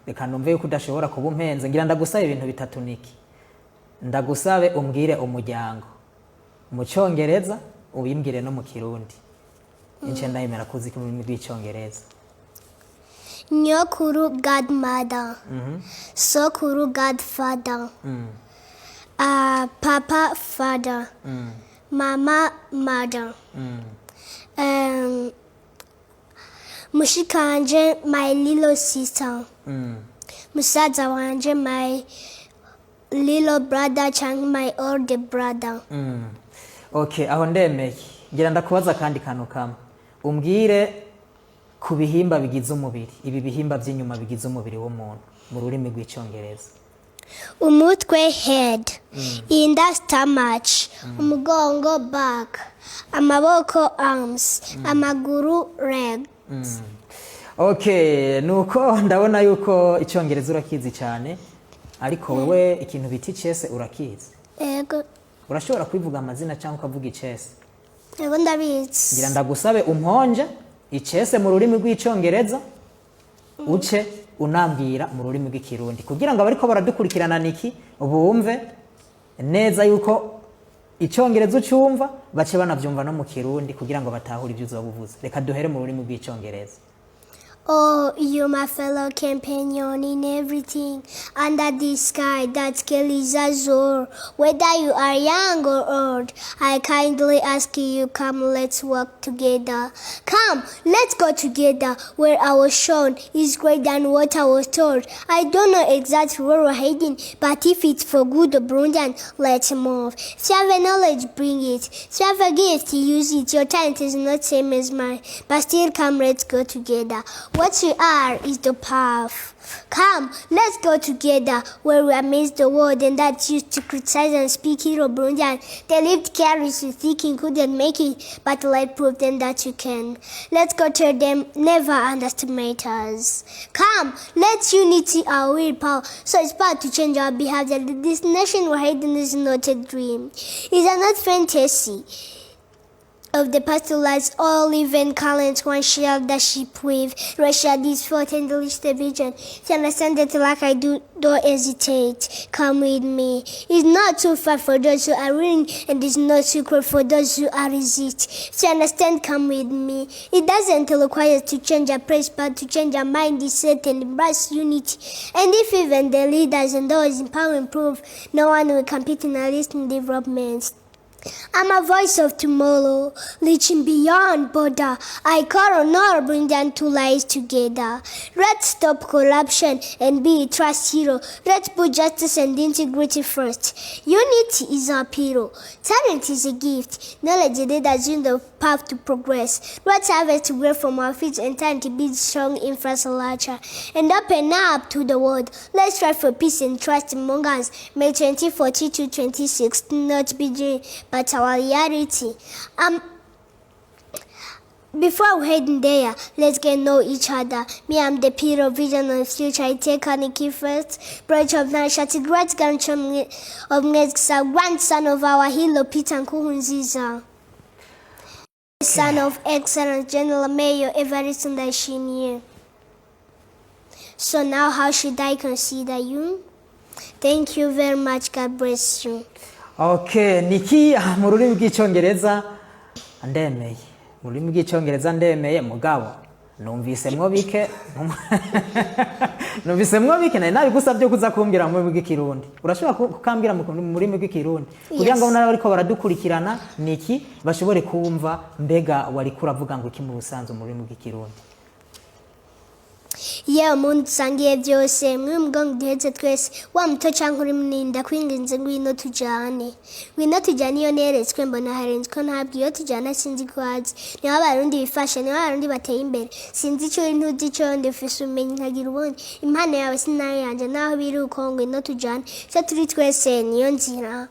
reka numve yuko udashobora kuba umpenze ngira ndagusabe ibintu bitatu niki ndagusabe umbwire umuryango mu cyongereza ubimbwire no mu kirundi ince ndayemera kuzi ko mu rw'icyongereza nyokuru godmother sokuru godfather papa father mama mother mushikanje my little sister musaza wanje my little brother cyangwa my older brother. Okay, aho ndemeye ngira ndakubaza kandi kantu kamwe umbwire ku bihimba bigize umubiri ibi bihimba by'inyuma bigize umubiri w'umuntu mu rurimi rw'icyongereza. Umutwe head, inda stomach, umugongo back, amaboko arms, amaguru legs. Okay, nuko ndabona yuko icyongereza urakizi cyane ariko wewe ikintu biti chese urakizi. Ego. Urashobora kwivuga amazina cyangwa ukavuga ichese? Ego ndabizi. Ngira ndagusabe umponje ichese mu rurimi rw'icyongereza uce unambwira mu rurimi rw'ikirundi kugira ngo abariko baradukurikirana niki bumve neza yuko icyongereza ucyumva bace banavyumva no mu kirundi kugira ngo batahure ibyo uzobuvuze. Reka duhere mu rurimi rw'icyongereza. Oh, you my fellow companion in everything under the sky that carries azure. Whether you are young or old, I kindly ask you, come, let's walk together. Come, let's go together. Where I was shown is greater than what I was told. I don't know exactly where we're heading, but if it's for good or Burundian, let's move. If you have a knowledge, bring it. If you have a gift, use it. Your talent is not same as mine, but still come, let's go together. What you are is the path. Come, let's go together where we amazed the world and that used to criticize and speak hero Burundian. They lived carelessly thinking couldn't make it, but light proved them that you can. Let's go tell them never underestimate us. Come, let's unity our willpower so it's power to change our behavior. This nation we're heading is not a dream. It's not fantasy. Of the past lives, all even current one share that ship with. Russia this fought and delete the vision. To understand that like I do, don't hesitate. Come with me. It's not too far for those who are willing, and it's not secret for those who are resist. To understand, come with me. It doesn't require to change a place, but to change our mind is set and embrace unity. And if even the leaders and those in power improve, no one will compete in a list in developments. I'm a voice of tomorrow, reaching beyond border. I call on all Burundian to rise together. Let's stop corruption and be a trust hero. Let's put justice and integrity first. Unity is our hero. Talent is a gift. Knowledge is in the path to progress. Let's have it to grow from our feet and time to build strong infrastructure and open up to the world. Let's strive for peace and trust among us. May 2040 to 26 not be dream, but our reality. Before we head in there, let's get know each other. Me, I'm the Peter Vision of the future. I take on the key first. Branch of Nashati, great grandson of Nezxa, grandson of our hero Peter Nkurunziza. Son of excellent General Mayor Evariste Ndayishimiye. So now how should I consider you? Thank you very much. God bless you. Okay, niki mu rurimi rw'icyongereza ndemeye. Mu rurimi rw'icyongereza ndemeye mugabo numvisemwo bike nabi gusabye kuza kumbwira mu rurimi rw'ikirundi. Urashobora kukambwira mu rurimi rw'ikirundi kugira ngo nabo ariko baradukurikirana niki bashobore kumva mbega wari kuravuga ngo iki mu busanzwe mu rurimi rw'ikirundi. Yeah, umuntu sangiye byose mwe mugongo duhetse twese wa muto cyangwa uri muninda kwinginze ngwino tujane iyo neretswe mbona harenzwe ntabwo iyo tujana sinzi kwazi niho abarundi bifashe niho abarundi bateye imbere sinzi icyo intuzi cyo ndefise umenye nkagira ubundi impano yawe sinayo yanje naho biri uko ngwino tujane cyo turi twese niyo nzira